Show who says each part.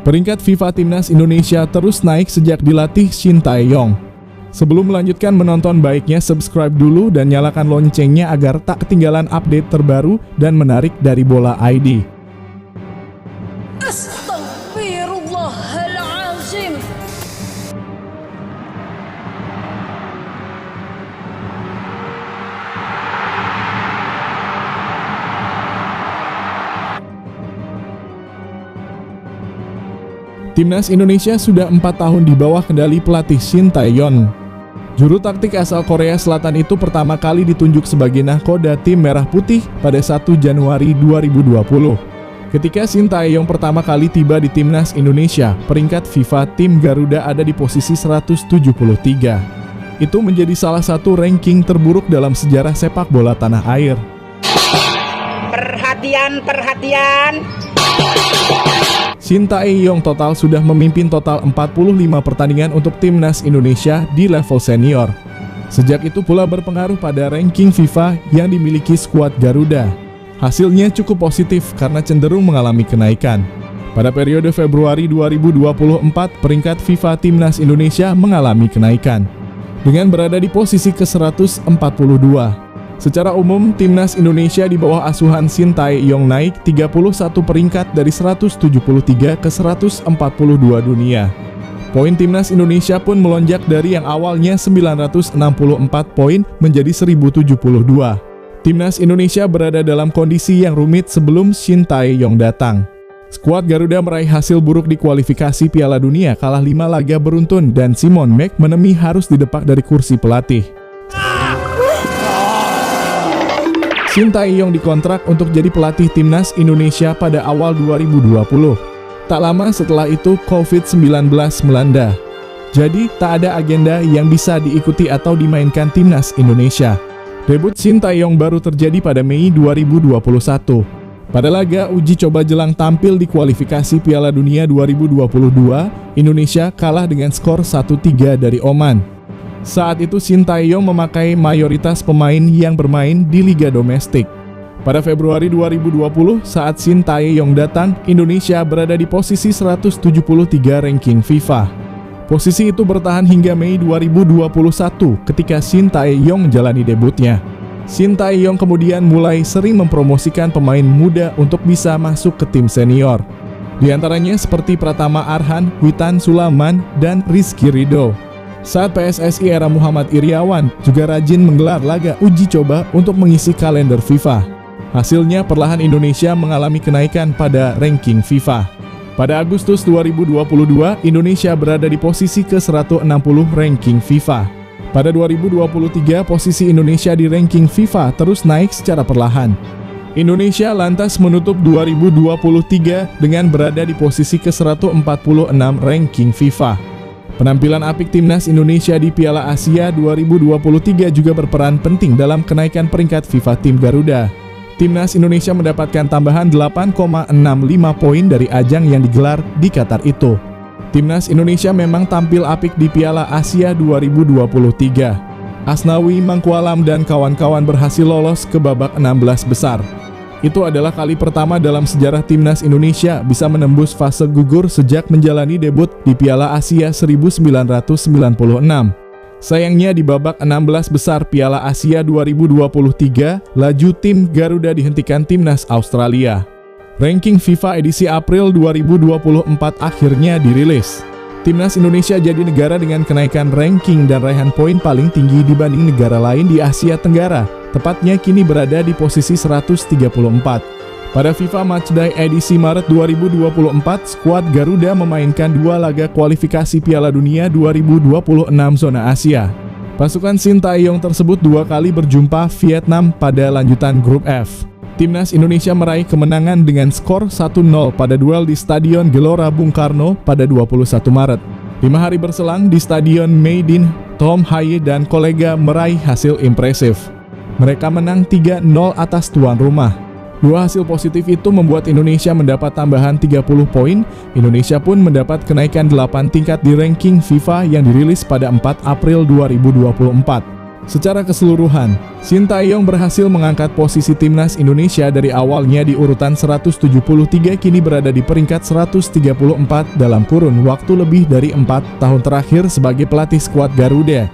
Speaker 1: Peringkat FIFA Timnas Indonesia terus naik sejak dilatih Shin Tae-yong. Sebelum melanjutkan menonton, baiknya subscribe dulu dan nyalakan loncengnya agar tak ketinggalan update terbaru dan menarik dari Bola ID.
Speaker 2: Astaghfirullahalazim.
Speaker 1: Timnas Indonesia sudah 4 tahun di bawah kendali pelatih Shin Tae-yong. Juru taktik asal Korea Selatan itu pertama kali ditunjuk sebagai nahkoda tim Merah Putih pada 1 Januari 2020. Ketika Shin Tae-yong pertama kali tiba di Timnas Indonesia, peringkat FIFA tim Garuda ada di posisi 173. Itu menjadi salah satu ranking terburuk dalam sejarah sepak bola tanah air.
Speaker 3: Perhatian.
Speaker 1: Shin Tae-yong total sudah memimpin total 45 pertandingan untuk Timnas Indonesia di level senior. Sejak itu pula berpengaruh pada ranking FIFA yang dimiliki skuad Garuda. Hasilnya cukup positif karena cenderung mengalami kenaikan. Pada periode Februari 2024, peringkat FIFA Timnas Indonesia mengalami kenaikan dengan berada di posisi ke-142. Secara umum, Timnas Indonesia di bawah asuhan Shin Tae-yong naik 31 peringkat dari 173 ke 142 dunia. Poin Timnas Indonesia pun melonjak dari yang awalnya 964 poin menjadi 1072. Timnas Indonesia berada dalam kondisi yang rumit sebelum Shin Tae-yong datang. Skuad Garuda meraih hasil buruk di kualifikasi Piala Dunia, kalah 5 laga beruntun, dan Simon McManamy harus didepak dari kursi pelatih. Shin Tae-yong dikontrak untuk jadi pelatih Timnas Indonesia pada awal 2020. Tak lama setelah itu COVID-19 melanda. Jadi tak ada agenda yang bisa diikuti atau dimainkan Timnas Indonesia. Debut Shin Tae-yong baru terjadi pada Mei 2021. Pada laga uji coba jelang tampil di kualifikasi Piala Dunia 2022, Indonesia kalah dengan skor 1-3 dari Oman. Saat itu Shin Tae-yong memakai mayoritas pemain yang bermain di liga domestik. Pada Februari 2020, saat Shin Tae-yong datang, Indonesia berada di posisi 173 ranking FIFA. Posisi itu bertahan hingga Mei 2021 ketika Shin Tae-yong menjalani debutnya. Shin Tae-yong kemudian mulai sering mempromosikan pemain muda untuk bisa masuk ke tim senior. Di antaranya seperti Pratama Arhan, Witan Sulaiman, dan Rizky Ridho. Saat PSSI era Muhammad Iriawan juga rajin menggelar laga uji coba untuk mengisi kalender FIFA. Hasilnya perlahan Indonesia mengalami kenaikan pada ranking FIFA. Pada Agustus 2022, Indonesia berada di posisi ke-160 ranking FIFA. Pada 2023, posisi Indonesia di ranking FIFA terus naik secara perlahan. Indonesia lantas menutup 2023 dengan berada di posisi ke-146 ranking FIFA. Penampilan apik Timnas Indonesia di Piala Asia 2023 juga berperan penting dalam kenaikan peringkat FIFA tim Garuda. Timnas Indonesia mendapatkan tambahan 8,65 poin dari ajang yang digelar di Qatar itu. Timnas Indonesia memang tampil apik di Piala Asia 2023. Asnawi Mangkualam dan kawan-kawan berhasil lolos ke babak 16 besar. Itu adalah kali pertama dalam sejarah Timnas Indonesia bisa menembus fase gugur sejak menjalani debut di Piala Asia 1996. Sayangnya di babak 16 besar Piala Asia 2023, laju tim Garuda dihentikan Timnas Australia. Ranking FIFA edisi April 2024 akhirnya dirilis. Timnas Indonesia jadi negara dengan kenaikan ranking dan raihan poin paling tinggi dibanding negara lain di Asia Tenggara. Tepatnya kini berada di posisi 134. Pada FIFA Matchday edisi Maret 2024, skuad Garuda memainkan 2 laga kualifikasi Piala Dunia 2026 zona Asia. Pasukan Shin Tae-yong tersebut 2 kali berjumpa Vietnam pada lanjutan grup F. Timnas Indonesia meraih kemenangan dengan skor 1-0 pada duel di Stadion Gelora Bung Karno pada 21 Maret. 5 hari berselang di Stadion Maidin, Tom Haye dan kolega meraih hasil impresif. Mereka menang 3-0 atas tuan rumah. 2 hasil positif itu membuat Indonesia mendapat tambahan 30 poin. Indonesia pun mendapat kenaikan 8 tingkat di ranking FIFA yang dirilis pada 4 April 2024. Secara keseluruhan, Shin Tae-yong berhasil mengangkat posisi timnas Indonesia dari awalnya di urutan 173 kini berada di peringkat 134 dalam kurun waktu lebih dari 4 tahun terakhir sebagai pelatih skuad Garuda.